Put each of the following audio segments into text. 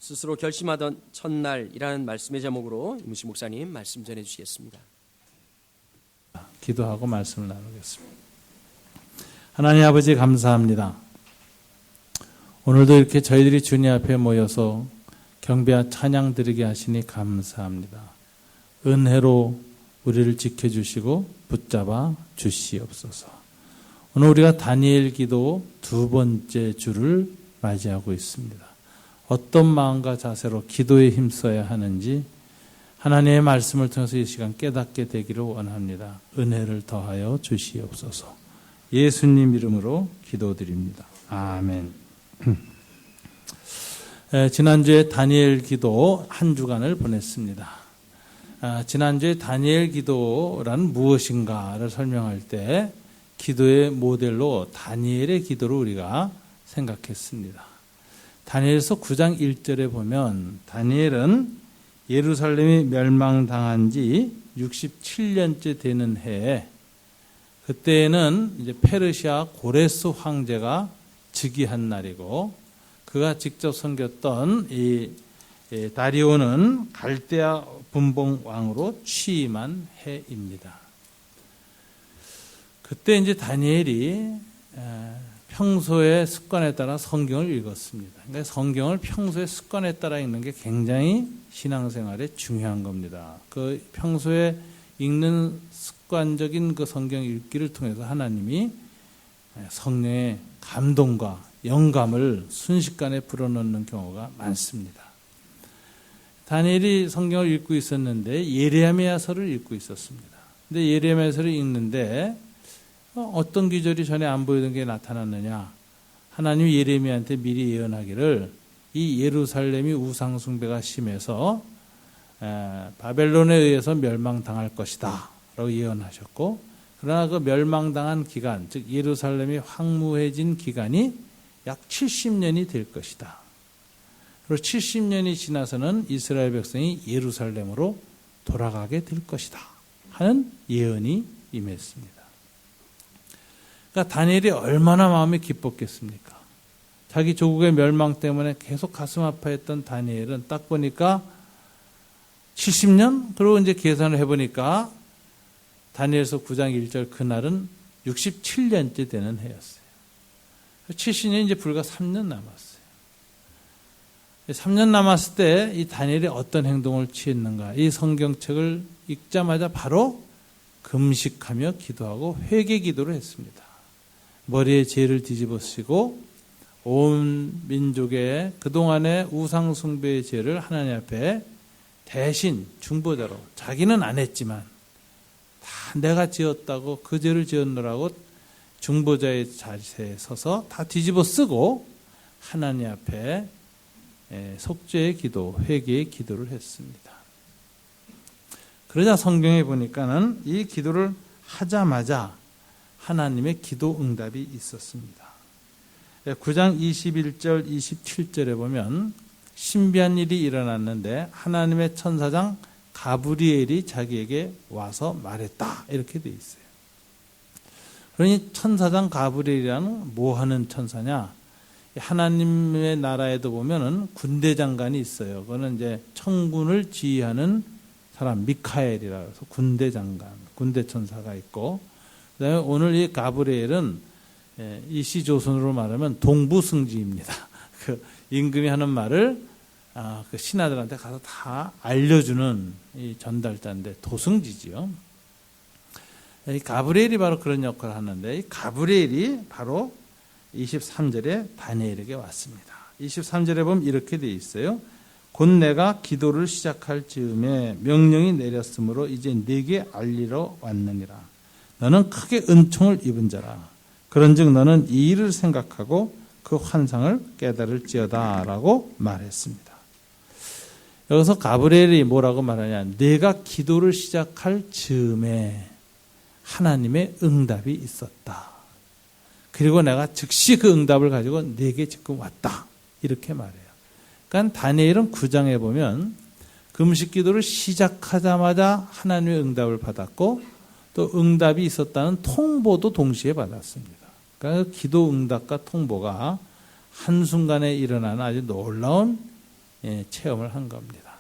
스스로 결심하던 첫날이라는 말씀의 제목으로 이무시 목사님 말씀 전해 주시겠습니다. 기도하고 말씀을 나누겠습니다. 하나님 아버지 감사합니다. 오늘도 이렇게 저희들이 주님 앞에 모여서 경배와 찬양 드리게 하시니 감사합니다. 은혜로 우리를 지켜주시고 붙잡아 주시옵소서. 오늘 우리가 다니엘 기도 두 번째 주를 맞이하고 있습니다. 어떤 마음과 자세로 기도에 힘써야 하는지 하나님의 말씀을 통해서 이 시간 깨닫게 되기를 원합니다. 은혜를 더하여 주시옵소서. 예수님 이름으로 기도드립니다. 아멘. 지난주에 다니엘 기도 한 주간을 보냈습니다. 지난주에 다니엘 기도란 무엇인가를 설명할 때 기도의 모델로 다니엘의 기도를 우리가 생각했습니다. 다니엘서 9장 1절에 보면 다니엘은 예루살렘이 멸망당한 지 67년째 되는 해에 그때에는 이제 페르시아 고레스 황제가 즉위한 날이고 그가 직접 섬겼던 이 다리오는 갈대아 분봉 왕으로 취임한 해입니다. 그때 이제 다니엘이 평소의 습관에 따라 성경을 읽었습니다. 그러니까 성경을 평소의 습관에 따라 읽는 게 굉장히 신앙생활에 중요한 겁니다. 그 평소에 읽는 습관적인 그 성경 읽기를 통해서 하나님이 성령의 감동과 영감을 순식간에 불어넣는 경우가 많습니다. 다니엘이 성경을 읽고 있었는데 예레미야서를 읽고 있었습니다. 근데 예레미야서를 읽는데 어떤 기절이 전에 안 보이던 게 나타났느냐. 하나님이 예레미야한테 미리 예언하기를 이 예루살렘이 우상 숭배가 심해서 바벨론에 의해서 멸망당할 것이다 라고 예언하셨고, 그러나 그 멸망당한 기간, 즉 예루살렘이 황무해진 기간이 약 70년이 될 것이다. 그리고 70년이 지나서는 이스라엘 백성이 예루살렘으로 돌아가게 될 것이다 하는 예언이 임했습니다. 그러니까 다니엘이 얼마나 마음이 기뻤겠습니까? 자기 조국의 멸망 때문에 계속 가슴 아파했던 다니엘은 딱 보니까 70년? 그리고 이제 계산을 해보니까 다니엘서 9장 1절 그날은 67년째 되는 해였어요. 70년이 이제 불과 3년 남았어요. 3년 남았을 때 이 다니엘이 어떤 행동을 취했는가? 이 성경책을 읽자마자 바로 금식하며 기도하고 회개 기도를 했습니다. 머리에 죄를 뒤집어 쓰고 온 민족의 그동안의 우상 숭배의 죄를 하나님 앞에 대신 중보자로, 자기는 안 했지만 다 내가 지었다고 그 죄를 지었노라고 중보자의 자세에 서서 다 뒤집어 쓰고 하나님 앞에 속죄의 기도, 회개의 기도를 했습니다. 그러자 성경에 보니까는 이 기도를 하자마자 하나님의 기도 응답이 있었습니다. 9장 21절, 27절에 보면 신비한 일이 일어났는데 하나님의 천사장 가브리엘이 자기에게 와서 말했다. 이렇게 돼 있어요. 그러니 천사장 가브리엘이라는 뭐 하는 천사냐? 하나님의 나라에도 보면은 군대 장관이 있어요. 그거는 이제 천군을 지휘하는 사람, 미카엘이라고 해서 군대 장관, 군대 천사가 있고, 그다음에 오늘 이 가브리엘은 이 시 조선으로 말하면 동부승지입니다. 그 임금이 하는 말을 그 신하들한테 가서 다 알려주는 이 전달자인데 도승지지요. 이 가브리엘이 바로 그런 역할을 하는데 이 가브리엘이 바로 23절에 다니엘에게 왔습니다. 23절에 보면 이렇게 되어 있어요. 곧 내가 기도를 시작할 즈음에 명령이 내렸으므로 이제 네게 알리러 왔느니라. 너는 크게 은총을 입은 자라. 그런즉 너는 이 일을 생각하고 그 환상을 깨달을지어다 라고 말했습니다. 여기서 가브리엘이 뭐라고 말하냐. 내가 기도를 시작할 즈음에 하나님의 응답이 있었다. 그리고 내가 즉시 그 응답을 가지고 네게 지금 왔다. 이렇게 말해요. 그러니까 다니엘은 9장에 보면 금식 기도를 시작하자마자 하나님의 응답을 받았고 또 응답이 있었다는 통보도 동시에 받았습니다. 그러니까 기도 응답과 통보가 한순간에 일어나는 아주 놀라운 체험을 한 겁니다.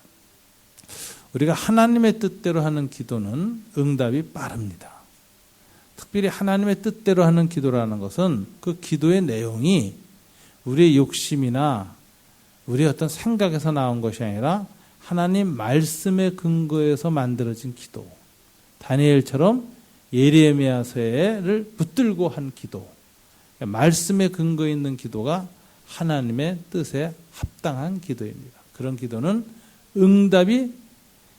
우리가 하나님의 뜻대로 하는 기도는 응답이 빠릅니다. 특별히 하나님의 뜻대로 하는 기도라는 것은 그 기도의 내용이 우리의 욕심이나 우리의 어떤 생각에서 나온 것이 아니라 하나님 말씀의 근거에서 만들어진 기도, 다니엘처럼 예레미야서를 붙들고 한 기도, 말씀에 근거 있는 기도가 하나님의 뜻에 합당한 기도입니다. 그런 기도는 응답이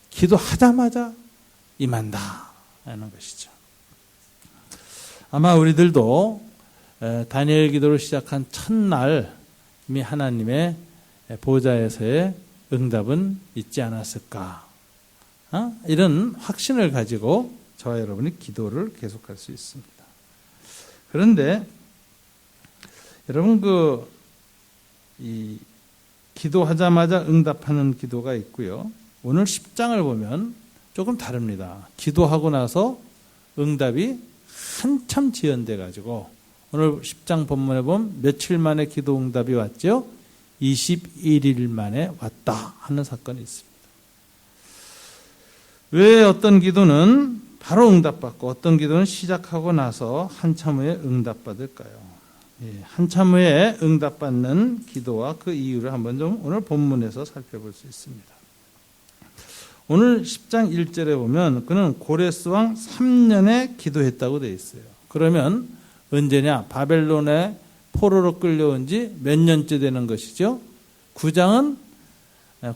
기도하자마자 임한다 하는 것이죠. 아마 우리들도 다니엘 기도를 시작한 첫날 이미 하나님의 보좌에서의 응답은 있지 않았을까, 이런 확신을 가지고 저와 여러분이 기도를 계속할 수 있습니다. 그런데 여러분 이 기도하자마자 응답하는 기도가 있고요. 오늘 10장을 보면 조금 다릅니다. 기도하고 나서 응답이 한참 지연돼 가지고 오늘 10장 본문에 보면 며칠 만에 기도 응답이 왔죠? 21일 만에 왔다 하는 사건이 있습니다. 왜 어떤 기도는 바로 응답받고 어떤 기도는 시작하고 나서 한참 후에 응답받을까요? 한참 후에 응답받는 기도와 그 이유를 한번 좀 오늘 본문에서 살펴볼 수 있습니다. 오늘 10장 1절에 보면 그는 고레스 왕 3년에 기도했다고 되어 있어요. 그러면 언제냐? 바벨론에 포로로 끌려온 지 몇 년째 되는 것이죠? 9장은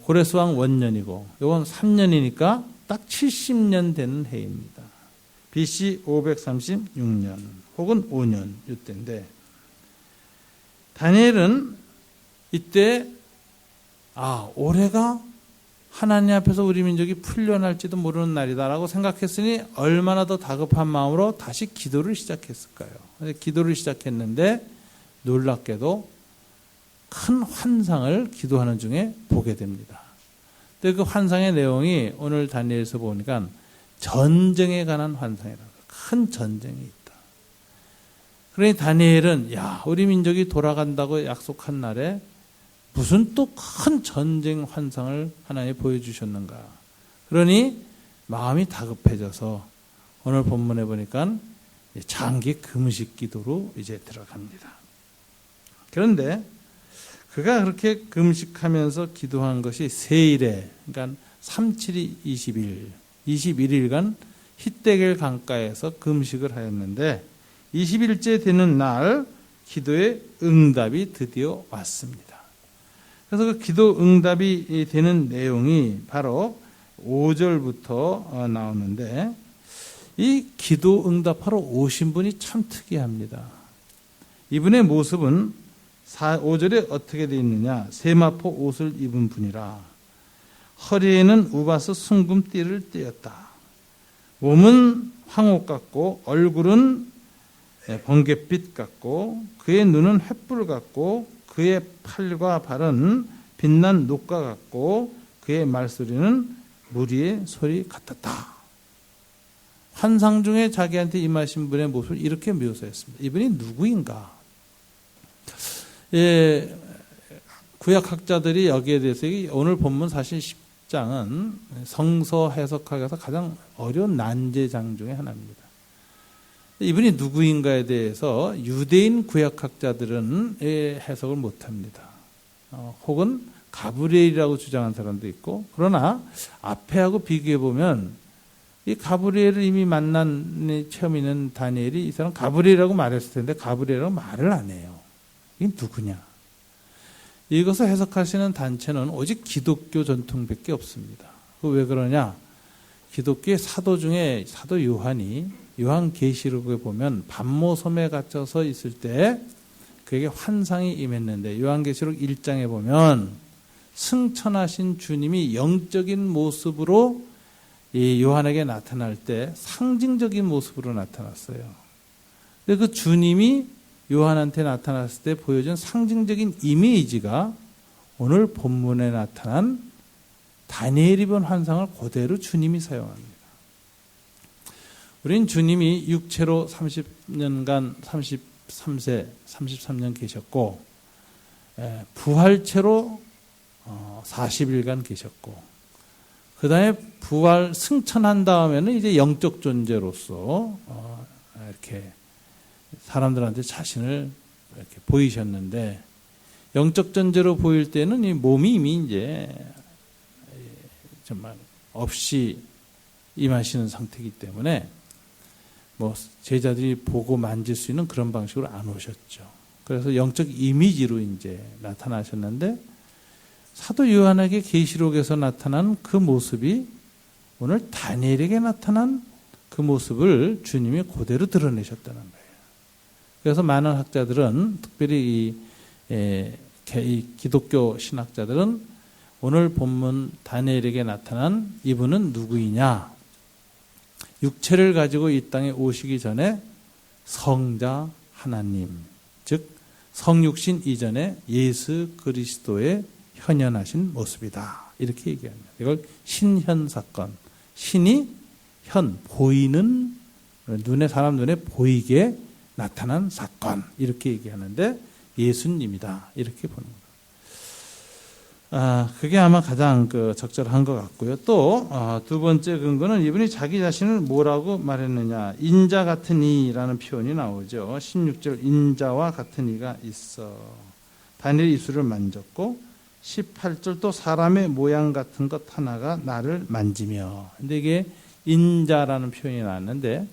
고레스 왕 원년이고 이건 3년이니까 딱 70년 되는 해입니다. BC 536년 혹은 5년 이때인데 다니엘은 이때 올해가 하나님 앞에서 우리 민족이 풀려날지도 모르는 날이다라고 생각했으니 얼마나 더 다급한 마음으로 다시 기도를 시작했을까요? 기도를 시작했는데 놀랍게도 큰 환상을 기도하는 중에 보게 됩니다. 근데 그 환상의 내용이 오늘 다니엘에서 보니까 전쟁에 관한 환상이라고, 큰 전쟁이 있다. 그러니 다니엘은 우리 민족이 돌아간다고 약속한 날에 무슨 또 큰 전쟁 환상을 하나님이 보여주셨는가. 그러니 마음이 다급해져서 오늘 본문에 보니까 장기 금식 기도로 이제 들어갑니다. 그런데 그가 그렇게 금식하면서 기도한 것이 세일에, 그러니까 372 20일, 21일간 히데겔 강가에서 금식을 하였는데 20일째 되는 날 기도의 응답이 드디어 왔습니다. 그래서 그 기도 응답이 되는 내용이 바로 5절부터 나오는데 이 기도 응답하러 오신 분이 참 특이합니다. 이분의 모습은 5절에 어떻게 되어 있느냐? 세마포 옷을 입은 분이라 허리에는 우바스 순금띠를 띠었다. 몸은 황옥 같고 얼굴은 번갯빛 같고 그의 눈은 횃불 같고 그의 팔과 발은 빛난 녹과 같고 그의 말소리는 무리의 소리 같았다. 환상 중에 자기한테 임하신 분의 모습을 이렇게 묘사했습니다. 이분이 누구인가? 구약학자들이 여기에 대해서 오늘 본문 사실 10장은 성서 해석학에서 가장 어려운 난제장 중에 하나입니다. 이분이 누구인가에 대해서 유대인 구약학자들은 해석을 못합니다. 혹은 가브리엘이라고 주장한 사람도 있고, 그러나 앞에하고 비교해보면 이 가브리엘을 이미 만난 체험 있는 다니엘이 이 사람 가브리엘이라고 말했을 텐데 가브리엘이라고 말을 안 해요. 이게 누구냐? 이것을 해석하시는 단체는 오직 기독교 전통밖에 없습니다. 왜 그러냐? 기독교의 사도 중에 사도 요한이 요한계시록에 보면 반모섬에 갇혀서 있을 때 그에게 환상이 임했는데 요한계시록 1장에 보면 승천하신 주님이 영적인 모습으로 이 요한에게 나타날 때 상징적인 모습으로 나타났어요. 근데 그 주님이 요한한테 나타났을 때 보여준 상징적인 이미지가 오늘 본문에 나타난 다니엘이 본 환상을 그대로 주님이 사용합니다. 우린 주님이 육체로 30년간 33년 계셨고 부활체로 40일간 계셨고, 그 다음에 부활 승천한 다음에는 이제 영적 존재로서 이렇게 사람들한테 자신을 이렇게 보이셨는데, 영적 존재로 보일 때는 이 몸이 이미 이제 정말 없이 임하시는 상태이기 때문에 뭐 제자들이 보고 만질 수 있는 그런 방식으로 안 오셨죠. 그래서 영적 이미지로 이제 나타나셨는데, 사도 요한에게 계시록에서 나타난 그 모습이 오늘 다니엘에게 나타난 그 모습을 주님이 그대로 드러내셨다는 거예요. 그래서 많은 학자들은, 특별히 이 기독교 신학자들은 오늘 본문 다니엘에게 나타난 이분은 누구이냐? 육체를 가지고 이 땅에 오시기 전에 성자 하나님, 즉 성육신 이전에 예수 그리스도의 현현하신 모습이다, 이렇게 얘기합니다. 이걸 신현 사건, 신이 현, 보이는, 사람 눈에 보이게 나타난 사건, 이렇게 얘기하는데 예수님이다, 이렇게 보는 거예요. 그게 아마 가장 적절한 것 같고요. 또 두 번째 근거는 이분이 자기 자신을 뭐라고 말했느냐, 인자 같은 이라는 표현이 나오죠. 16절 인자와 같은 이가 있어. 다니엘이 입술을 만졌고, 18절 또 사람의 모양 같은 것 하나가 나를 만지며. 근데 이게 인자라는 표현이 나왔는데,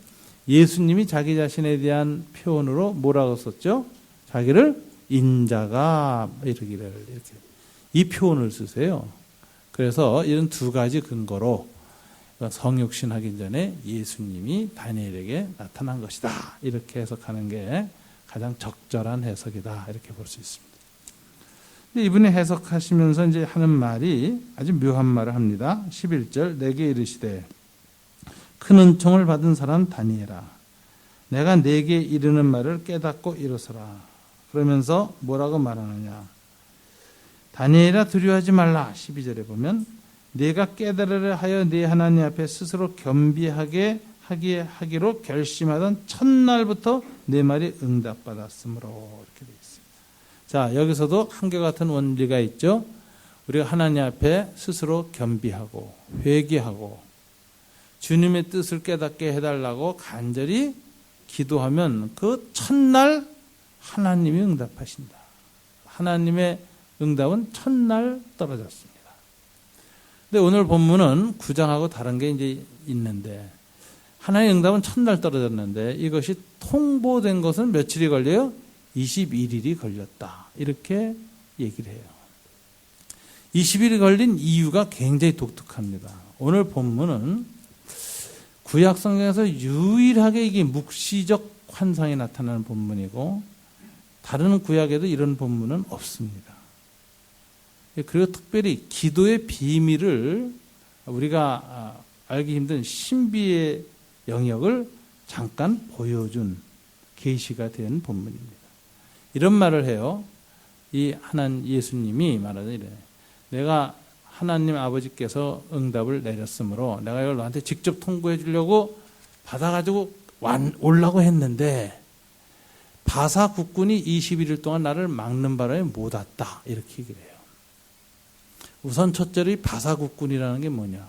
예수님이 자기 자신에 대한 표현으로 뭐라고 썼죠? 자기를 인자가 이르기를, 이렇게 이 표현을 쓰세요. 그래서 이런 두 가지 근거로 성육신하기 전에 예수님이 다니엘에게 나타난 것이다, 이렇게 해석하는 게 가장 적절한 해석이다, 이렇게 볼 수 있습니다. 이분이 해석하시면서 이제 하는 말이 아주 묘한 말을 합니다. 11절 내게 이르시되 큰 은총을 받은 사람 다니엘아, 내가 내게 이르는 말을 깨닫고 일어서라. 그러면서 뭐라고 말하느냐, 다니엘아 두려워하지 말라. 12절에 보면 내가 깨달으려 하여 네 하나님 앞에 스스로 겸비하게 하기로 결심하던 첫날부터 내 말이 응답받았으므로, 이렇게 되어 있습니다. 자, 여기서도 한결같은 원리가 있죠. 우리가 하나님 앞에 스스로 겸비하고 회개하고 주님의 뜻을 깨닫게 해달라고 간절히 기도하면 그 첫날 하나님이 응답하신다. 하나님의 응답은 첫날 떨어졌습니다. 근데 오늘 본문은 9장하고 다른 게 이제 있는데, 하나님의 응답은 첫날 떨어졌는데 이것이 통보된 것은 며칠이 걸려요? 21일이 걸렸다, 이렇게 얘기를 해요. 20일이 걸린 이유가 굉장히 독특합니다. 오늘 본문은 구약 성경에서 유일하게 이게 묵시적 환상이 나타나는 본문이고, 다른 구약에도 이런 본문은 없습니다. 그리고 특별히 기도의 비밀을 우리가 알기 힘든 신비의 영역을 잠깐 보여준 계시가 된 본문입니다. 이런 말을 해요. 이 하나님 예수님이 말하는 이래. 내가 하나님 아버지께서 응답을 내렸으므로 내가 이걸 너한테 직접 통보해 주려고 받아가지고 오려고 했는데 바사 국군이 21일 동안 나를 막는 바람에 못 왔다, 이렇게 얘기를 해요. 우선 첫째로 바사 국군이라는 게 뭐냐,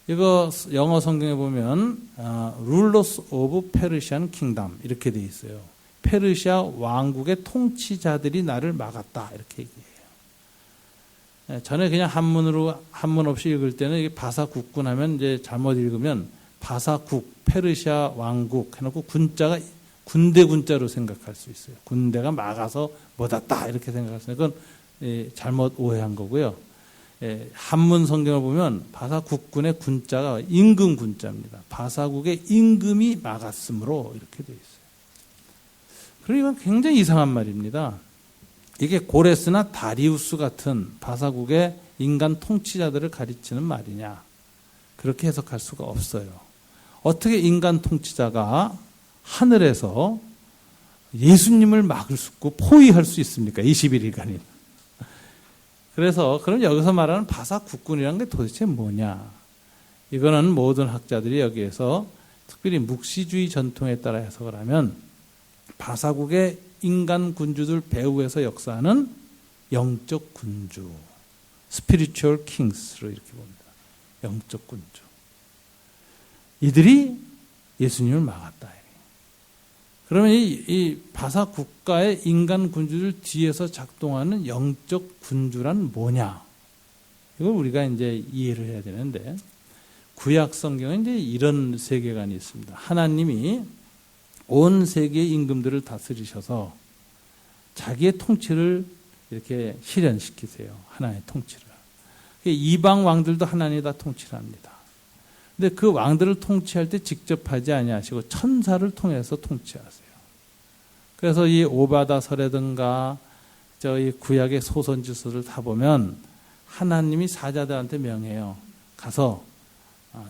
이거 영어 성경에 보면 Rulers of Persian Kingdom 이렇게 돼 있어요. 페르시아 왕국의 통치자들이 나를 막았다, 이렇게 얘기해요. 전에 그냥 한문 없이 읽을 때는 이게 바사 국군 하면 이제 잘못 읽으면 바사국, 페르시아 왕국 해놓고 군자가 군대 군자로 생각할 수 있어요. 군대가 막아서 못 왔다, 이렇게 생각할 수 있어요. 그건 잘못 오해한 거고요. 한문 성경을 보면 바사국군의 군자가 임금 군자입니다. 바사국의 임금이 막았으므로, 이렇게 되어 있어요. 그러니까 굉장히 이상한 말입니다. 이게 고레스나 다리우스 같은 바사국의 인간 통치자들을 가리치는 말이냐, 그렇게 해석할 수가 없어요. 어떻게 인간 통치자가 하늘에서 예수님을 막을 수 있고 포위할 수 있습니까? 21일간이. 그래서 그럼 여기서 말하는 바사 국군이라는 게 도대체 뭐냐? 이거는 모든 학자들이 여기에서 특별히 묵시주의 전통에 따라 해석을 하면 바사국의 인간 군주들 배후에서 역사하는 영적 군주, spiritual kings로 이렇게 봅니다. 영적 군주. 이들이 예수님을 막았다. 그러면 이 바사 국가의 인간 군주들 뒤에서 작동하는 영적 군주란 뭐냐? 이걸 우리가 이제 이해를 해야 되는데, 구약 성경에 이제 이런 세계관이 있습니다. 하나님이 온 세계의 임금들을 다스리셔서 자기의 통치를 이렇게 실현시키세요. 하나의 통치를. 이방 왕들도 하나님이 다 통치를 합니다. 근데 그 왕들을 통치할 때 직접 하지 아니하시고 천사를 통해서 통치하세요. 그래서 이 오바다서라든가 저희 구약의 소선지서를 다 보면 하나님이 사자들한테 명해요. 가서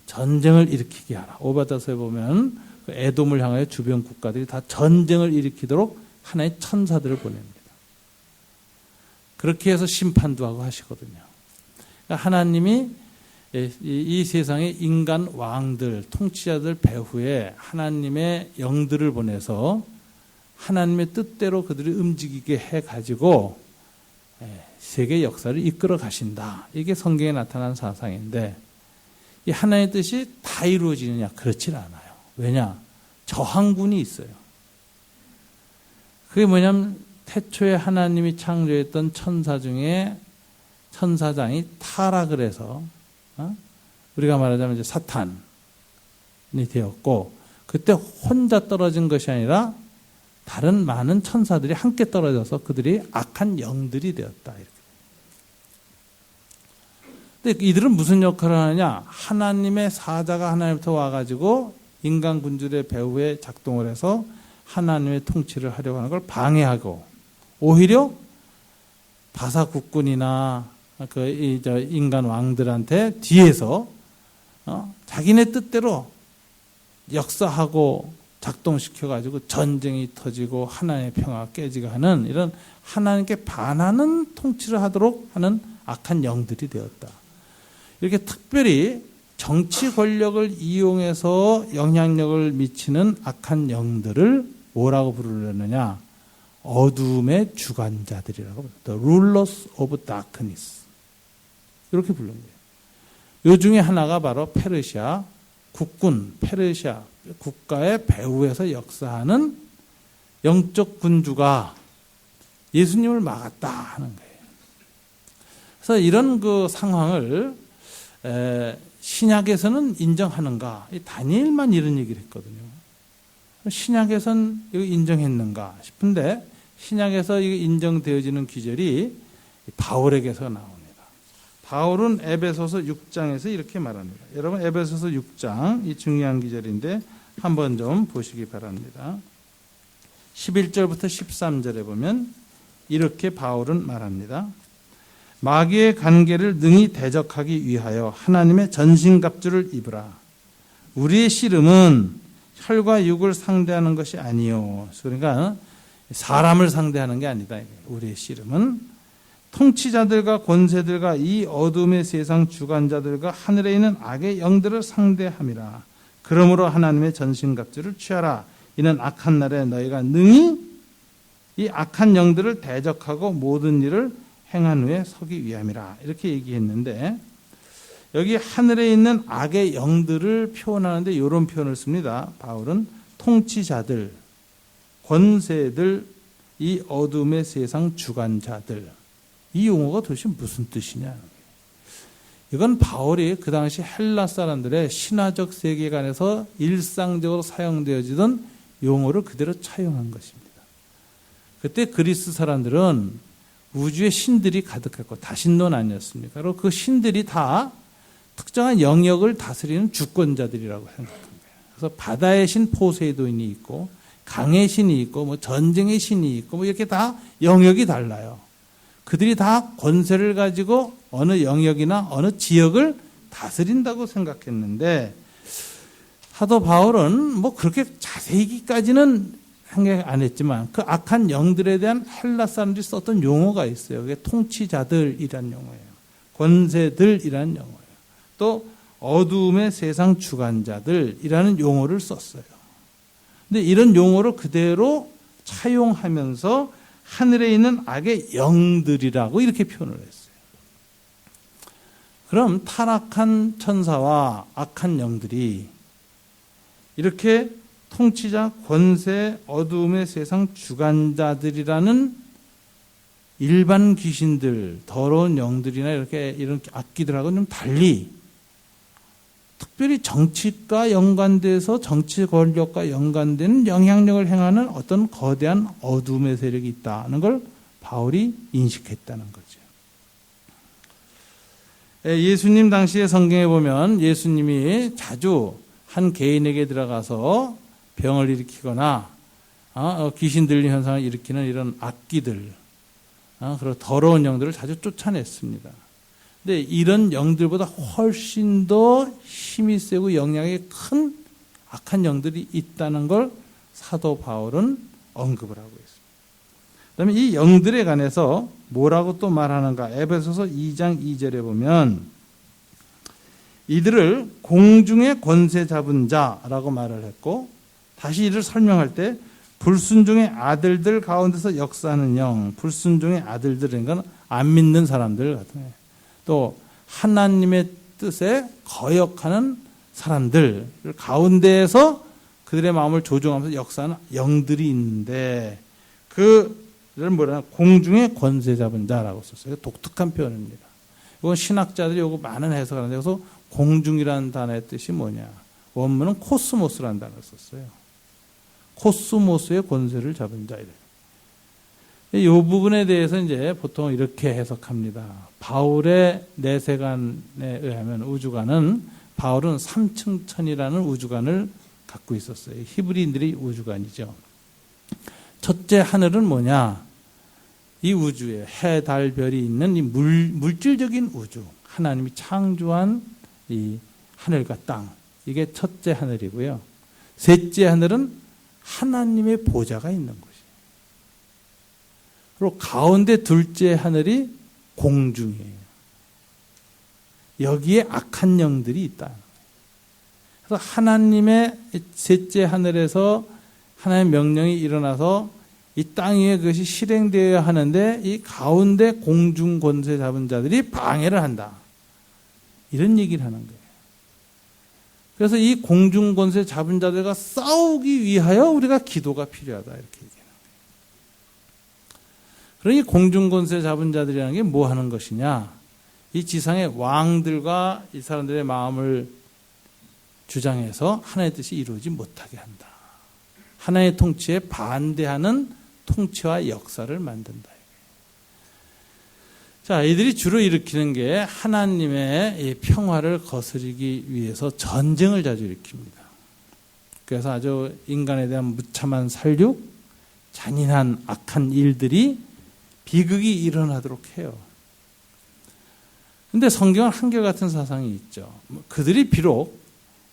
전쟁을 일으키게 하라. 오바다서에 보면 그 에돔을 향하여 주변 국가들이 다 전쟁을 일으키도록 하나의 천사들을 보냅니다. 그렇게 해서 심판도 하고 하시거든요. 그러니까 하나님이 이 세상의 인간 왕들, 통치자들 배후에 하나님의 영들을 보내서 하나님의 뜻대로 그들이 움직이게 해가지고 세계 역사를 이끌어 가신다. 이게 성경에 나타난 사상인데, 이 하나님의 뜻이 다 이루어지느냐? 그렇지 않아요. 왜냐? 저항군이 있어요. 그게 뭐냐면 태초에 하나님이 창조했던 천사 중에 천사장이 타락을 해서 우리가 말하자면 이제 사탄이 되었고, 그때 혼자 떨어진 것이 아니라 다른 많은 천사들이 함께 떨어져서 그들이 악한 영들이 되었다. 이렇게. 근데 이들은 무슨 역할을 하느냐? 하나님의 사자가 하나님부터 와가지고 인간 군주의 배후에 작동을 해서 하나님의 통치를 하려고 하는 걸 방해하고, 오히려 바사 국군이나 그 인간 왕들한테 뒤에서 자기네 뜻대로 역사하고 작동시켜가지고 전쟁이 터지고 하나님의 평화가 깨지게 하는 이런 하나님께 반하는 통치를 하도록 하는 악한 영들이 되었다. 이렇게 특별히 정치 권력을 이용해서 영향력을 미치는 악한 영들을 뭐라고 부르느냐? 어둠의 주관자들이라고 부릅니다. The rulers of darkness. 이렇게 부르는 거예요. 요 중에 하나가 바로 페르시아 국군, 페르시아 국가의 배후에서 역사하는 영적 군주가 예수님을 막았다 하는 거예요. 그래서 이런 그 상황을 신약에서는 인정하는가? 다니엘만 이런 얘기를 했거든요. 신약에서는 이거 인정했는가 싶은데, 신약에서 이거 인정되어지는 기절이 바울에게서 나옵니다. 바울은 에베소서 6장에서 이렇게 말합니다. 여러분, 에베소서 6장, 이 중요한 기절인데 한번 좀 보시기 바랍니다. 11절부터 13절에 보면 이렇게 바울은 말합니다. 마귀의 관계를 능히 대적하기 위하여 하나님의 전신갑주를 입으라. 우리의 씨름은 혈과 육을 상대하는 것이 아니요. 그러니까 사람을 상대하는 게 아니다. 우리의 씨름은 통치자들과 권세들과 이 어둠의 세상 주관자들과 하늘에 있는 악의 영들을 상대함이라. 그러므로 하나님의 전신갑주를 취하라. 이는 악한 날에 너희가 능히 이 악한 영들을 대적하고 모든 일을 행한 후에 서기 위함이라. 이렇게 얘기했는데, 여기 하늘에 있는 악의 영들을 표현하는데 이런 표현을 씁니다. 바울은 통치자들, 권세들, 이 어둠의 세상 주관자들. 이 용어가 도대체 무슨 뜻이냐? 이건 바울이 그 당시 헬라 사람들의 신화적 세계관에서 일상적으로 사용되어지던 용어를 그대로 차용한 것입니다. 그때 그리스 사람들은 우주에 신들이 가득했고 다신론 아니었습니까? 그리고 그 신들이 다 특정한 영역을 다스리는 주권자들이라고 생각한 거예요. 그래서 바다의 신 포세이돈이 있고, 강의 신이 있고, 뭐 전쟁의 신이 있고, 뭐 이렇게 다 영역이 달라요. 그들이 다 권세를 가지고 어느 영역이나 어느 지역을 다스린다고 생각했는데, 사도 바울은 뭐 그렇게 자세히까지는 생각 안 했지만 그 악한 영들에 대한 헬라 사람들이 썼던 용어가 있어요. 그게 통치자들이란 용어예요. 권세들이란 용어예요. 또 어두움의 세상 주관자들이라는 용어를 썼어요. 근데 이런 용어를 그대로 차용하면서 하늘에 있는 악의 영들이라고 이렇게 표현을 했어요. 그럼 타락한 천사와 악한 영들이 이렇게 통치자, 권세, 어두움의 세상 주관자들이라는 일반 귀신들, 더러운 영들이나 이런 악기들하고는 좀 달리 특별히 정치과 연관돼서 정치 권력과 연관되는 영향력을 행하는 어떤 거대한 어둠의 세력이 있다는 걸 바울이 인식했다는 거죠. 예수님 당시의 성경에 보면 예수님이 자주 한 개인에게 들어가서 병을 일으키거나 귀신 들린 현상을 일으키는 이런 악기들, 그리고 더러운 영들을 자주 쫓아냈습니다. 근데 이런 영들보다 훨씬 더 힘이 세고 영향이 큰 악한 영들이 있다는 걸 사도 바울은 언급을 하고 있습니다. 그다음에 이 영들에 관해서 뭐라고 또 말하는가? 에베소서 2장 2절에 보면 이들을 공중의 권세 잡은 자라고 말을 했고, 다시 이를 설명할 때 불순종의 아들들 가운데서 역사하는 영, 불순종의 아들들인 건 안 믿는 사람들 같은 거예요. 또 하나님의 뜻에 거역하는 사람들 가운데에서 그들의 마음을 조종하면서 역사하는 영들이 있는데, 그를 뭐라 공중의 권세 잡은 자라고 썼어요. 독특한 표현입니다. 이건 신학자들이 요거 많은 해석을 하는데, 그래서 공중이라는 단어의 뜻이 뭐냐? 원문은 코스모스라는 단어를 썼어요. 코스모스의 권세를 잡은 자. 이 부분에 대해서 이제 보통 이렇게 해석합니다. 바울의 내세관에 의하면 우주관은, 바울은 3층 천이라는 우주관을 갖고 있었어요. 히브리인들의 우주관이죠. 첫째 하늘은 뭐냐? 이 우주에 해, 달, 별이 있는 이 물질적인 우주, 하나님이 창조한 이 하늘과 땅, 이게 첫째 하늘이고요. 셋째 하늘은 하나님의 보좌가 있는 곳이에요. 그리고 가운데 둘째 하늘이 공중이에요. 여기에 악한 영들이 있다. 그래서 하나님의 셋째 하늘에서 하나님의 명령이 일어나서 이 땅 위에 그것이 실행되어야 하는데, 이 가운데 공중 권세 잡은 자들이 방해를 한다. 이런 얘기를 하는 거예요. 그래서 이 공중 권세 잡은 자들과 싸우기 위하여 우리가 기도가 필요하다, 이렇게 얘기하는 거예요. 그러니 공중 권세 잡은 자들이라는 게 뭐 하는 것이냐? 이 지상의 왕들과 이 사람들의 마음을 주장해서 하나님의 뜻이 이루어지지 못하게 한다. 하나님의 통치에 반대하는 통치와 역사를 만든다. 자, 이들이 주로 일으키는 게 하나님의 이 평화를 거스르기 위해서 전쟁을 자주 일으킵니다. 그래서 아주 인간에 대한 무참한 살육, 잔인한 악한 일들이 비극이 일어나도록 해요. 근데 성경은 한결같은 사상이 있죠. 그들이 비록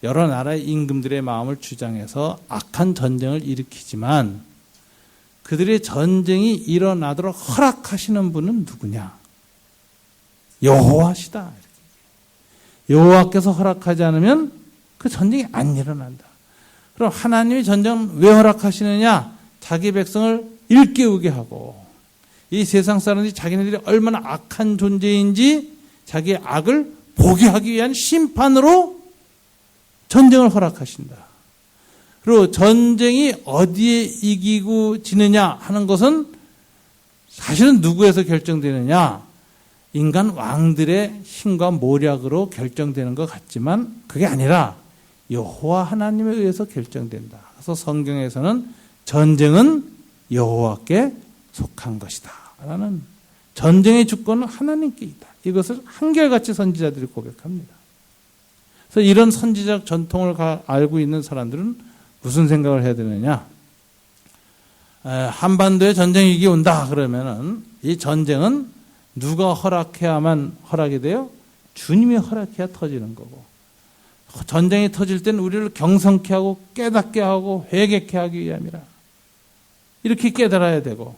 여러 나라의 임금들의 마음을 주장해서 악한 전쟁을 일으키지만 그들의 전쟁이 일어나도록 허락하시는 분은 누구냐? 여호와시다. 여호와께서 허락하지 않으면 그 전쟁이 안 일어난다. 그럼 하나님이 전쟁을 왜 허락하시느냐? 자기 백성을 일깨우게 하고, 이 세상 사람들이 자기네들이 얼마나 악한 존재인지 자기의 악을 보게 하기 위한 심판으로 전쟁을 허락하신다. 그리고 전쟁이 어디에 이기고 지느냐 하는 것은 사실은 누구에서 결정되느냐? 인간 왕들의 힘과 모략으로 결정되는 것 같지만 그게 아니라 여호와 하나님에 의해서 결정된다. 그래서 성경에서는 전쟁은 여호와께 속한 것이다 라는, 전쟁의 주권은 하나님께 있다. 이것을 한결같이 선지자들이 고백합니다. 그래서 이런 선지적 전통을 알고 있는 사람들은 무슨 생각을 해야 되느냐? 한반도에 전쟁이 온다 그러면은 이 전쟁은 누가 허락해야만 허락이 돼요? 주님이 허락해야 터지는 거고, 전쟁이 터질 때는 우리를 경성케 하고 깨닫게 하고 회개케 하기 위함이라, 이렇게 깨달아야 되고,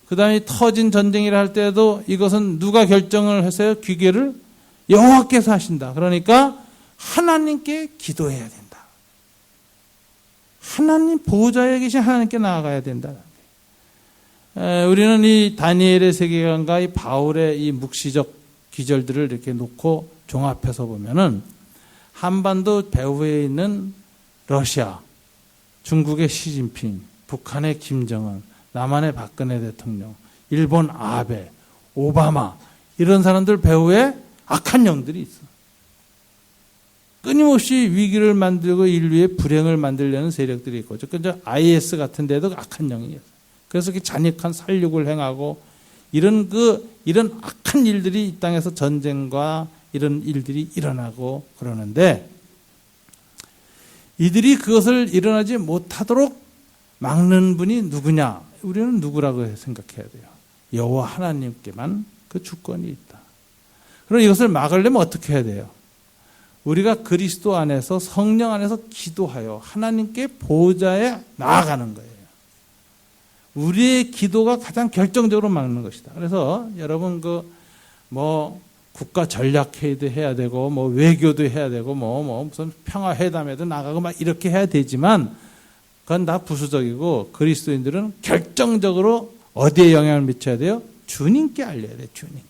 그 다음에 터진 전쟁이라 할 때도 이것은 누가 결정을 했어요? 귀계를 여호와께서 하신다. 그러니까 하나님께 기도해야 된다. 하나님 보호자에 계신 하나님께 나아가야 된다. 우리는 이 다니엘의 세계관과 이 바울의 이 묵시적 기절들을 이렇게 놓고 종합해서 보면은 한반도 배후에 있는 러시아, 중국의 시진핑, 북한의 김정은, 남한의 박근혜 대통령, 일본 아베, 오바마 이런 사람들 배후에 악한 영들이 있어. 끊임없이 위기를 만들고 인류의 불행을 만들려는 세력들이 있고, 그저 IS 같은 데도 악한 영이에요. 그래서 잔혹한 살육을 행하고 이런 악한 일들이 이 땅에서 전쟁과 이런 일들이 일어나고 그러는데, 이들이 그것을 일어나지 못하도록 막는 분이 누구냐? 우리는 누구라고 생각해야 돼요? 여호와 하나님께만 그 주권이 있다. 그럼 이것을 막으려면 어떻게 해야 돼요? 우리가 그리스도 안에서 성령 안에서 기도하여 하나님께 보좌에 나아가는 거예요. 우리의 기도가 가장 결정적으로 막는 것이다. 그래서 여러분 국가 전략 회의도 해야 되고 외교도 해야 되고 무슨 평화 회담에도 나가고 막 이렇게 해야 되지만 그건 다 부수적이고, 그리스도인들은 결정적으로 어디에 영향을 미쳐야 돼요? 주님께 알려야 돼요. 주님께.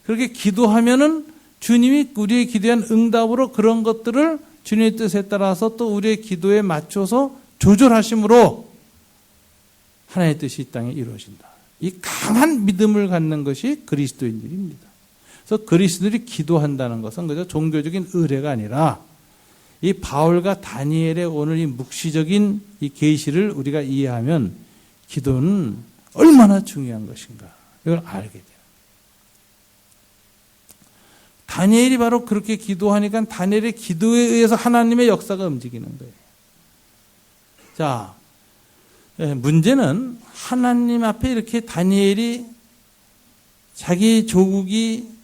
그렇게 기도하면은 주님이 우리의 기도에 응답으로 그런 것들을 주님의 뜻에 따라서 또 우리의 기도에 맞춰서 조절하심으로 하나님의 뜻이 이 땅에 이루어진다. 이 강한 믿음을 갖는 것이 그리스도인들입니다. 그래서 그리스도인들이 기도한다는 것은 그저 종교적인 의례가 아니라 이 바울과 다니엘의 오늘 이 묵시적인 이 계시를 우리가 이해하면 기도는 얼마나 중요한 것인가 이걸 알게 돼요. 다니엘이 바로 그렇게 기도하니까 다니엘의 기도에 의해서 하나님의 역사가 움직이는 거예요. 자, 문제는 하나님 앞에 이렇게 다니엘이 자기 조국이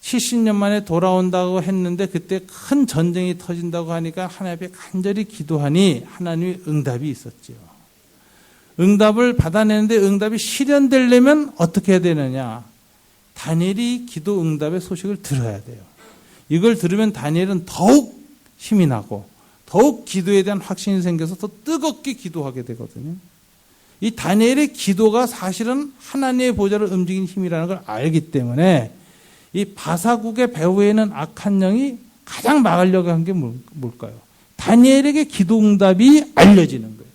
70년 만에 돌아온다고 했는데 그때 큰 전쟁이 터진다고 하니까 하나님 앞에 간절히 기도하니 하나님의 응답이 있었지요. 응답을 받아내는데 응답이 실현되려면 어떻게 해야 되느냐? 다니엘이 기도 응답의 소식을 들어야 돼요. 이걸 들으면 다니엘은 더욱 힘이 나고 더욱 기도에 대한 확신이 생겨서 더 뜨겁게 기도하게 되거든요. 이 다니엘의 기도가 사실은 하나님의 보좌를 움직이는 힘이라는 걸 알기 때문에 이 바사국의 배후에 있는 악한 영이 가장 막으려고 한 게 뭘까요? 다니엘에게 기도 응답이 알려지는 거예요.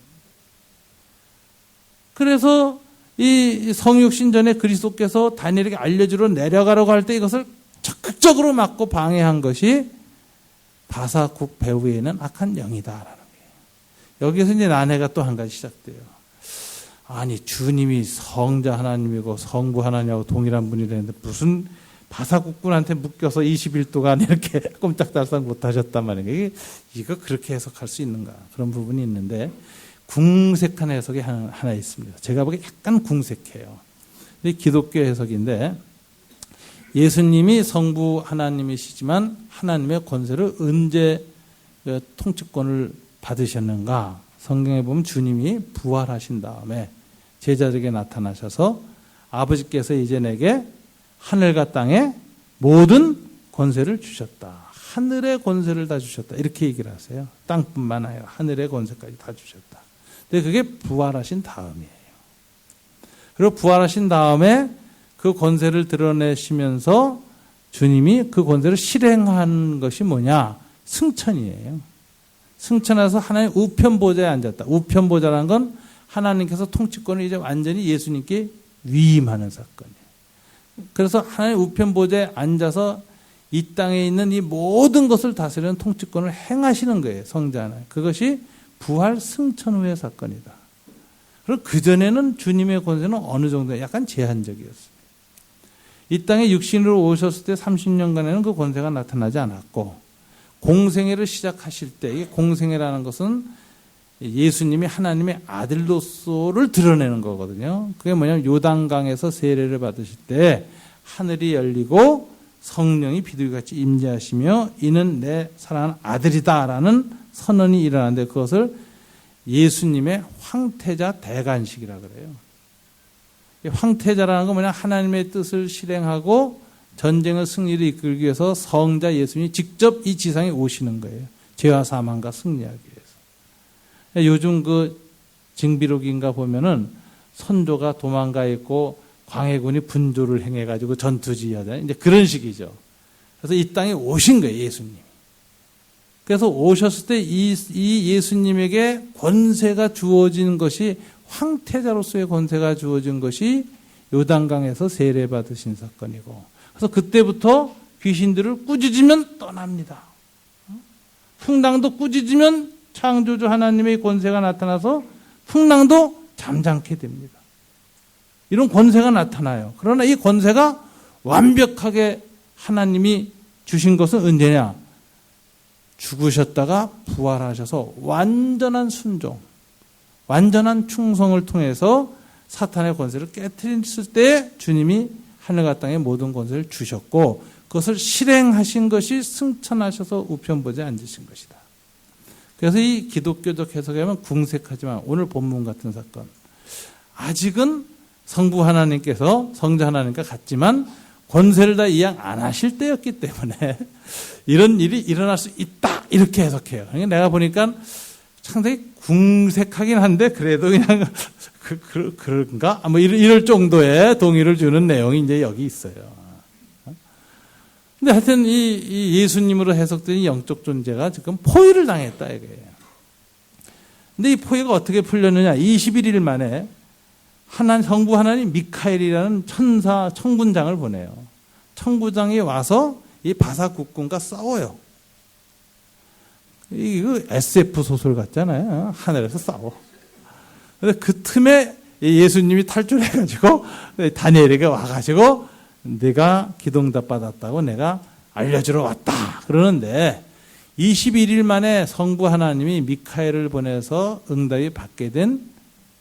그래서 이 성육신전에 그리스도께서 다니엘에게 알려주러 내려가려고 할 때 이것을 적극적으로 막고 방해한 것이 바사국 배후에 있는 악한 영이다라는 거예요. 여기서 이제 난해가 또 한 가지 시작돼요. 아니, 주님이 성자 하나님이고 성부 하나님하고 동일한 분이라는데 무슨 바사국군한테 묶여서 20일동안 이렇게 꼼짝달싹 못하셨단 말이에요. 이거 그렇게 해석할 수 있는가? 그런 부분이 있는데 궁색한 해석이 하나 있습니다. 제가 보기에 약간 궁색해요. 기독교 해석인데, 예수님이 성부 하나님이시지만 하나님의 권세를 언제 통치권을 받으셨는가? 성경에 보면 주님이 부활하신 다음에 제자들에게 나타나셔서 아버지께서 이제 내게 하늘과 땅의 모든 권세를 주셨다. 하늘의 권세를 다 주셨다. 이렇게 얘기를 하세요. 땅뿐만 아니라 하늘의 권세까지 다 주셨다. 근데 그게 부활하신 다음이에요. 그리고 부활하신 다음에 그 권세를 드러내시면서 주님이 그 권세를 실행한 것이 뭐냐? 승천이에요. 승천해서 하나님 우편 보좌에 앉았다. 우편 보좌라는 건 하나님께서 통치권을 이제 완전히 예수님께 위임하는 사건이에요. 그래서 하나님 우편 보좌에 앉아서 이 땅에 있는 이 모든 것을 다스리는 통치권을 행하시는 거예요. 성자 하나님. 그것이 부활 승천 후의 사건이다. 그리고 그전에는 주님의 권세는 어느 정도 약간 제한적이었습니다. 이 땅에 육신으로 오셨을 때 30년간에는 그 권세가 나타나지 않았고, 공생애를 시작하실 때, 이 공생애라는 것은 예수님이 하나님의 아들로서를 드러내는 거거든요. 그게 뭐냐면 요단강에서 세례를 받으실 때 하늘이 열리고 성령이 비둘기같이 임재하시며 이는 내 사랑하는 아들이다라는 선언이 일어나는데, 그것을 예수님의 황태자 대관식이라고 그래요. 황태자라는 건 뭐냐? 하나님의 뜻을 실행하고 전쟁을 승리를 이끌기 위해서 성자 예수님이 직접 이 지상에 오시는 거예요. 죄와 사망과 승리하기 위해서. 요즘 그 징비록인가 보면은 선조가 도망가 있고 광해군이 분조를 행해가지고 전투지휘하다. 이제 그런 식이죠. 그래서 이 땅에 오신 거예요, 예수님이. 그래서 오셨을 때 이 예수님에게 권세가 주어진 것이, 황태자로서의 권세가 주어진 것이 요단강에서 세례받으신 사건이고, 그래서 그때부터 귀신들을 꾸짖으면 떠납니다. 풍랑도 꾸짖으면 창조주 하나님의 권세가 나타나서 풍랑도 잠잠게 됩니다. 이런 권세가 나타나요. 그러나 이 권세가 완벽하게 하나님이 주신 것은 언제냐? 죽으셨다가 부활하셔서 완전한 순종, 완전한 충성을 통해서 사탄의 권세를 깨트렸을 때 주님이 하늘과 땅의 모든 권세를 주셨고, 그것을 실행하신 것이 승천하셔서 우편보좌에 앉으신 것이다. 그래서 이 기독교적 해석에 하면 궁색하지만 오늘 본문 같은 사건, 아직은 성부 하나님께서 성자 하나님과 같지만 권세를 다 이양 안 하실 때였기 때문에 이런 일이 일어날 수 있다, 이렇게 해석해요. 내가 보니까 상당히 궁색하긴 한데 그래도 그냥 그런가? 뭐 이럴 정도의 동의를 주는 내용이 이제 여기 있어요. 근데 하여튼 이 예수님으로 해석된 이 영적 존재가 지금 포위를 당했다 이거예요. 근데 이 포위가 어떻게 풀렸느냐? 21일 만에 성부 하나님 미카엘이라는 천군장을 보내요. 천군장이 와서 이 바사국군과 싸워요. 이거 SF 소설 같잖아요. 하늘에서 싸워. 근데 그 틈에 예수님이 탈출해가지고 다니엘에게 와가지고 내가 기도응답 받았다고 내가 알려주러 왔다 그러는데, 21일 만에 성부 하나님이 미카엘을 보내서 응답이 받게 된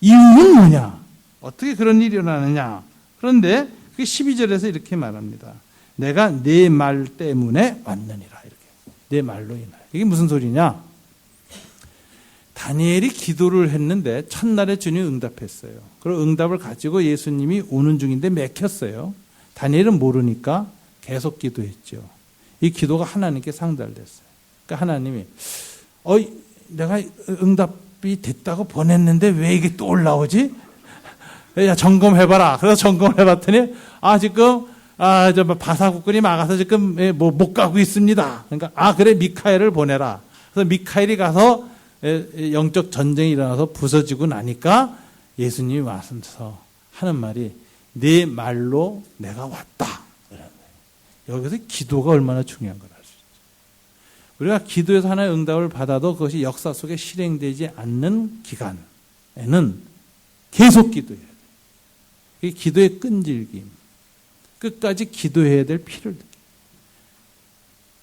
이유는 뭐냐? 어떻게 그런 일이 일어나느냐? 그런데 그게 12절에서 이렇게 말합니다. 내가 네 말 때문에 왔느니라. 이렇게. 네 말로 인하여. 이게 무슨 소리냐? 다니엘이 기도를 했는데 첫날에 주님이 응답했어요. 그리고 응답을 가지고 예수님이 오는 중인데 맥혔어요. 다니엘은 모르니까 계속 기도했죠. 이 기도가 하나님께 상달됐어요. 그러니까 하나님이 내가 응답이 됐다고 보냈는데 왜 이게 또 올라오지? 야, 점검해봐라. 그래서 점검을 해봤더니 지금 바사국군이 막아서 지금 못 가고 있습니다. 그러니까 그래, 미카엘을 보내라. 그래서 미카엘이 가서 영적 전쟁이 일어나서 부서지고 나니까 예수님이 와서 하는 말이 네 말로 내가 왔다. 여기서 기도가 얼마나 중요한 걸 알 수 있죠. 우리가 기도에서 하나의 응답을 받아도 그것이 역사 속에 실행되지 않는 기간에는 계속 기도해야 돼요. 이 기도의 끈질김, 끝까지 기도해야 될 필요를 느껴요.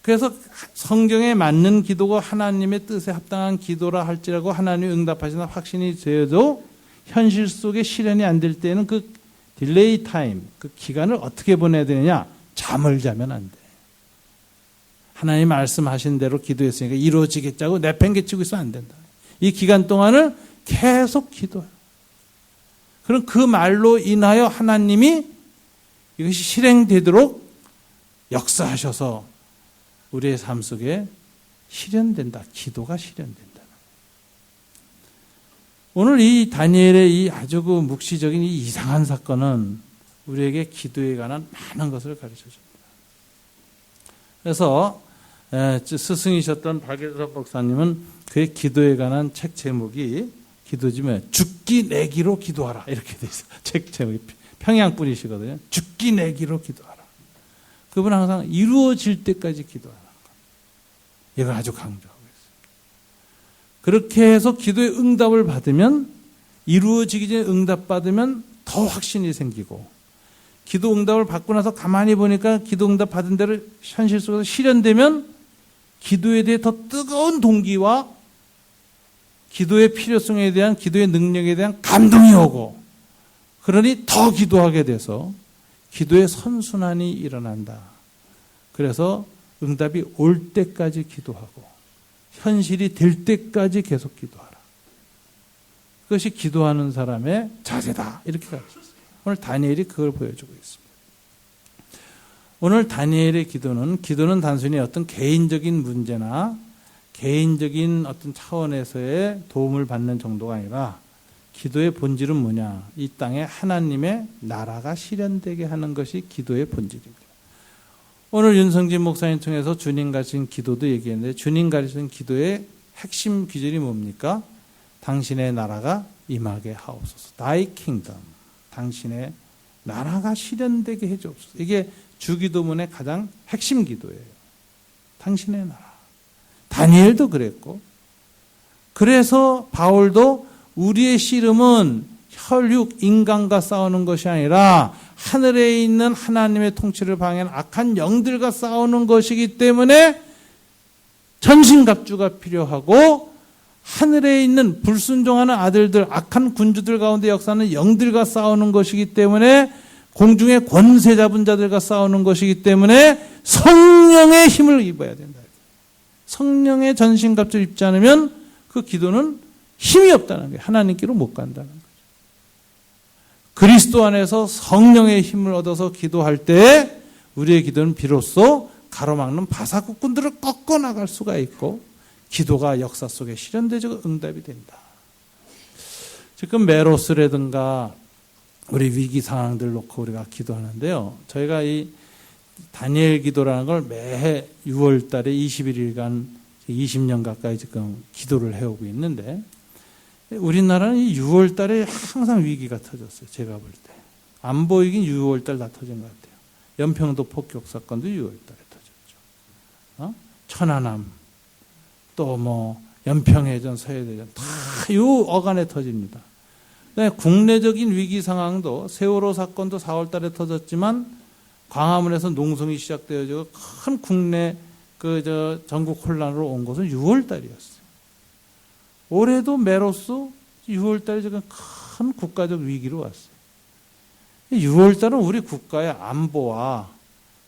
그래서 성경에 맞는 기도가 하나님의 뜻에 합당한 기도라 할지라도 하나님이 응답하시나 확신이 되어도 현실 속에 실현이 안 될 때는 그 딜레이 타임, 그 기간을 어떻게 보내야 되느냐? 잠을 자면 안 돼. 하나님 말씀하신 대로 기도했으니까 이루어지겠자고 내팽개치고 있으면 안 된다. 이 기간 동안을 계속 기도해요. 그럼 그 말로 인하여 하나님이 이것이 실행되도록 역사하셔서 우리의 삶 속에 실현된다. 기도가 실현된다. 오늘 이 다니엘의 이 아주 그 묵시적인 이 이상한 사건은 우리에게 기도에 관한 많은 것을 가르쳐 줍니다. 그래서 스승이셨던 박예섭 목사님은 그의 기도에 관한 책 제목이 기도지면 죽기 내기로 기도하라 이렇게 돼 있어요. 책 제목이 평양 분이시거든요. 죽기 내기로 기도하라. 그분은 항상 이루어질 때까지 기도하라. 이걸 아주 강조하고 있습니다. 그렇게 해서 기도의 응답을 받으면, 이루어지기 전에 응답 받으면 더 확신이 생기고, 기도 응답을 받고 나서 가만히 보니까 기도 응답 받은 대로 현실 속에서 실현되면 기도에 대해 더 뜨거운 동기와 기도의 필요성에 대한, 기도의 능력에 대한 감동이 오고, 그러니 더 기도하게 돼서 기도의 선순환이 일어난다. 그래서 응답이 올 때까지 기도하고 현실이 될 때까지 계속 기도하라. 그것이 기도하는 사람의 자세다. 이렇게 가르쳤어요. 오늘 다니엘이 그걸 보여주고 있습니다. 오늘 다니엘의 기도는 단순히 어떤 개인적인 문제나 개인적인 어떤 차원에서의 도움을 받는 정도가 아니라, 기도의 본질은 뭐냐? 이 땅에 하나님의 나라가 실현되게 하는 것이 기도의 본질입니다. 오늘 윤성진 목사님 통해서 주님 가르친 기도도 얘기했는데 주님 가르친 기도의 핵심 기절이 뭡니까? 당신의 나라가 임하게 하옵소서. Thy kingdom. 당신의 나라가 실현되게 해주옵소서. 이게 주기도문의 가장 핵심 기도예요. 당신의 나라. 다니엘도 그랬고, 그래서 바울도 우리의 씨름은 혈육 인간과 싸우는 것이 아니라 하늘에 있는 하나님의 통치를 방해하는 악한 영들과 싸우는 것이기 때문에 전신갑주가 필요하고, 하늘에 있는 불순종하는 아들들, 악한 군주들 가운데 역사하는 영들과 싸우는 것이기 때문에, 공중의 권세 잡은 자들과 싸우는 것이기 때문에 성령의 힘을 입어야 된다. 성령의 전신갑주를 입지 않으면 그 기도는 힘이 없다는 거예요. 하나님께로 못 간다는 거예요. 그리스도 안에서 성령의 힘을 얻어서 기도할 때 우리의 기도는 비로소 가로막는 바사국군들을 꺾어 나갈 수가 있고, 기도가 역사 속에 실현되고 응답이 된다. 지금 메로스라든가 우리 위기 상황들 놓고 우리가 기도하는데요. 저희가 이 다니엘 기도라는 걸 매해 6월 달에 21일간 20년 가까이 지금 기도를 해오고 있는데, 우리나라는 이 6월 달에 항상 위기가 터졌어요. 제가 볼 때. 안 보이긴 6월 달 다 터진 것 같아요. 연평도 폭격 사건도 6월 달에 터졌죠. 천안함, 또 뭐 연평해전, 서해대전 다 이 어간에 터집니다. 국내적인 위기 상황도 세월호 사건도 4월 달에 터졌지만 광화문에서 농성이 시작되어지고 큰 국내 전국 혼란으로 온 것은 6월 달이었어요. 올해도 메로스 6월 달에 지금 큰 국가적 위기로 왔어요. 6월 달은 우리 국가의 안보와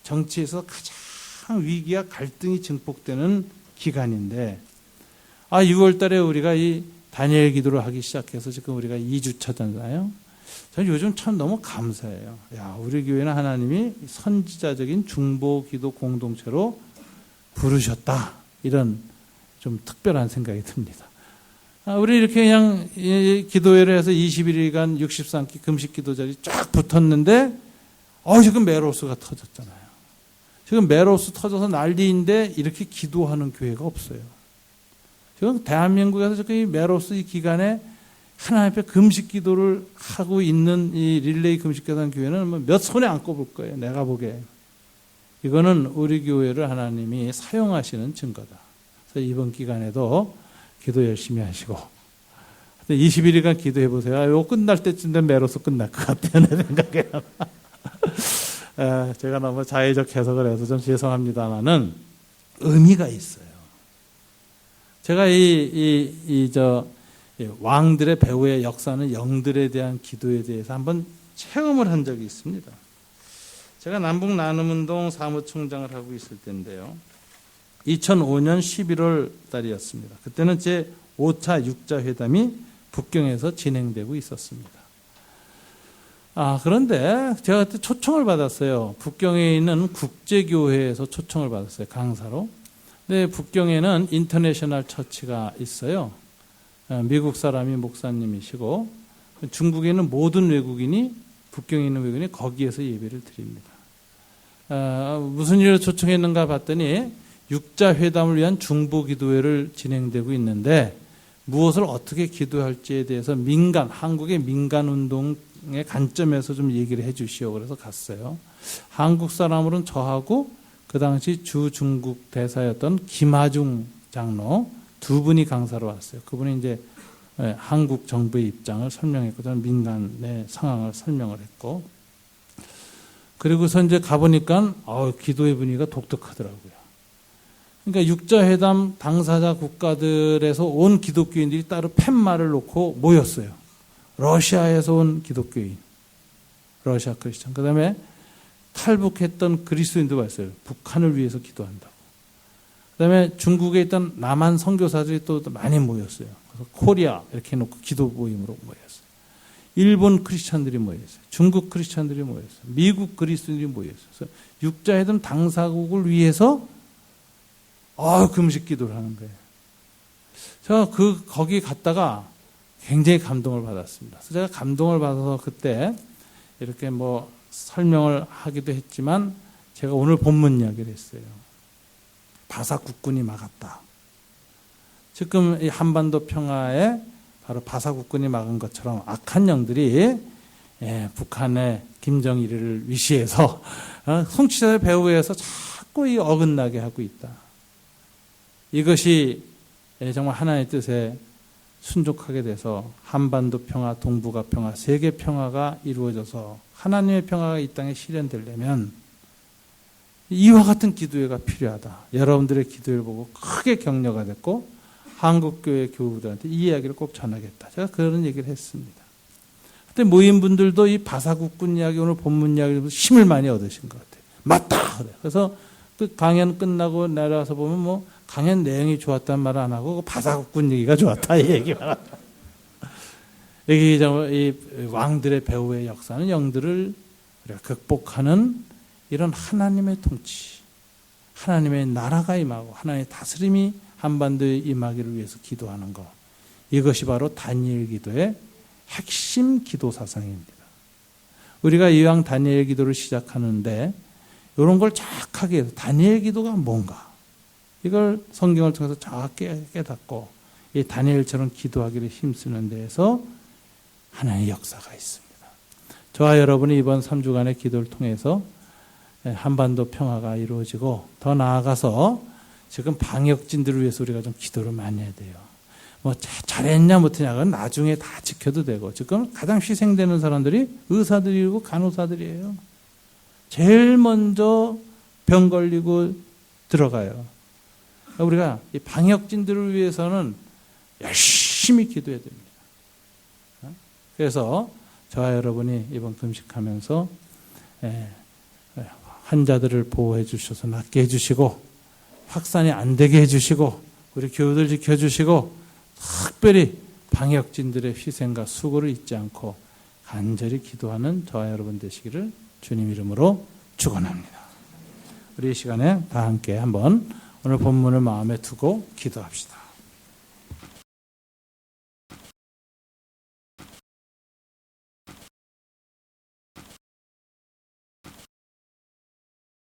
정치에서 가장 위기와 갈등이 증폭되는 기간인데, 6월 달에 우리가 이 다니엘 기도를 하기 시작해서 지금 우리가 2주차잖아요. 저는 요즘 참 너무 감사해요. 우리 교회는 하나님이 선지자적인 중보 기도 공동체로 부르셨다. 이런 좀 특별한 생각이 듭니다. 우리 이렇게 그냥 기도회를 해서 21일간 63기 금식 기도자리 쫙 붙었는데, 지금 메로스가 터졌잖아요. 지금 메로스 터져서 난리인데 이렇게 기도하는 교회가 없어요. 지금 대한민국에서 지금 이 메로스 이 기간에 하나님 앞에 금식 기도를 하고 있는 이 릴레이 금식 기도하는 교회는 몇 손에 안 꼽을 거예요. 내가 보기에. 이거는 우리 교회를 하나님이 사용하시는 증거다. 그래서 이번 기간에도 기도 열심히 하시고 21일간 기도해 보세요. 이거 끝날 때쯤 되면 메로스 끝날 것 같아요. 내 생각에. 제가 너무 자의적 해석을 해서 좀 죄송합니다만은 의미가 있어요. 제가 왕들의 배후의 역사는 영들에 대한 기도에 대해서 한번 체험을 한 적이 있습니다. 제가 남북 나눔운동 사무총장을 하고 있을 때인데요. 2005년 11월 달이었습니다. 그때는 제 5차 육자회담이 북경에서 진행되고 있었습니다. 그런데 제가 그때 초청을 받았어요. 북경에 있는 국제교회에서 초청을 받았어요. 강사로. 근데 북경에는 인터내셔널 처치가 있어요. 미국 사람이 목사님이시고, 중국에 있는 모든 외국인이, 북경에 있는 외국인이 거기에서 예배를 드립니다. 무슨 일로 초청했는가 봤더니 육자회담을 위한 중보기도회를 진행되고 있는데, 무엇을 어떻게 기도할지에 대해서 한국의 민간운동의 관점에서 좀 얘기를 해 주시오. 그래서 갔어요. 한국 사람으로는 저하고 그 당시 주 중국 대사였던 김하중 장로 두 분이 강사로 왔어요. 그분이 이제 한국 정부의 입장을 설명했고, 저는 민간의 상황을 설명을 했고, 그리고서 이제 가보니까 기도의 분위기가 독특하더라고요. 그러니까 육자회담 당사자 국가들에서 온 기독교인들이 따로 팻말을 놓고 모였어요. 러시아에서 온 기독교인, 러시아 크리스천. 그 다음에 탈북했던 그리스도인도 봤어요. 북한을 위해서 기도한다고. 그 다음에 중국에 있던 남한 선교사들이 또 많이 모였어요. 그래서 코리아 이렇게 해놓고 기도 모임으로 모였어요. 일본 크리스찬들이 모였어요. 중국 크리스찬들이 모였어요. 미국 그리스도인들이 모였어요. 그래서 육자회담 당사국을 위해서 금식 기도를 하는 거예요. 제가 거기 갔다가 굉장히 감동을 받았습니다. 그래서 제가 감동을 받아서 그때 이렇게 설명을 하기도 했지만, 제가 오늘 본문 이야기를 했어요. 바사 국군이 막았다. 지금 이 한반도 평화에 바로 바사 국군이 막은 것처럼 악한 영들이 북한의 김정일을 위시해서 송치자의 배후에서 자꾸 이 어긋나게 하고 있다. 이것이 정말 하나님의 뜻에 순종하게 돼서 한반도 평화, 동북아 평화, 세계 평화가 이루어져서 하나님의 평화가 이 땅에 실현되려면 이와 같은 기도회가 필요하다. 여러분들의 기도회를 보고 크게 격려가 됐고 한국교회 교우들한테 이 이야기를 꼭 전하겠다. 제가 그런 얘기를 했습니다. 그때 모인 분들도 이 바사국군 이야기, 오늘 본문 이야기를 힘을 많이 얻으신 것 같아요. 맞다! 그래. 그래서 그 강연 끝나고 내려와서 보면 뭐 강연 내용이 좋았다는 말을 안 하고 그 바사국군 얘기가 좋았다 이 얘기만 하다. 여기 이 왕들의 배후의 역사는 영들을 극복하는 이런 하나님의 통치, 하나님의 나라가 임하고 하나님의 다스림이 한반도에 임하기를 위해서 기도하는 것. 이것이 바로 다니엘 기도의 핵심 기도 사상입니다. 우리가 이왕 다니엘 기도를 시작하는데 이런 걸 정확하게 해서 다니엘 기도가 뭔가 이걸 성경을 통해서 정확하게 깨닫고 이 다니엘처럼 기도하기를 힘쓰는 데에서 하나님의 역사가 있습니다. 저와 여러분이 이번 3주간의 기도를 통해서 한반도 평화가 이루어지고 더 나아가서 지금 방역진들을 위해서 우리가 좀 기도를 많이 해야 돼요. 뭐 잘했냐 못했냐는 나중에 다 지켜도 되고 지금 가장 희생되는 사람들이 의사들이고 간호사들이에요. 제일 먼저 병 걸리고 들어가요. 우리가 이 방역진들을 위해서는 열심히 기도해야 됩니다. 그래서 저와 여러분이 이번 금식하면서 환자들을 보호해 주셔서 낫게 해주시고 확산이 안 되게 해주시고 우리 교우들 지켜주시고 특별히 방역진들의 희생과 수고를 잊지 않고 간절히 기도하는 저와 여러분 되시기를 주님 이름으로 축원합니다. 우리 이 시간에 다 함께 한번 오늘 본문을 마음에 두고 기도합시다.